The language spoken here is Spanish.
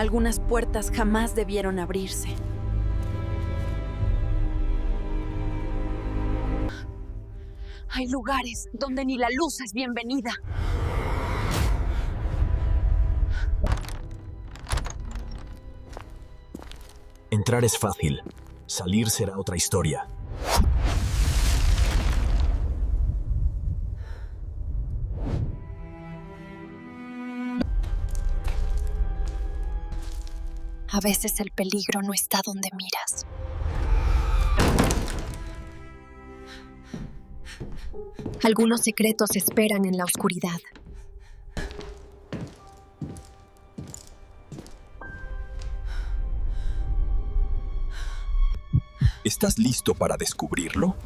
Algunas puertas jamás debieron abrirse. Hay lugares donde ni la luz es bienvenida. Entrar es fácil, salir será otra historia. A veces el peligro no está donde miras. Algunos secretos esperan en la oscuridad. ¿Estás listo para descubrirlo?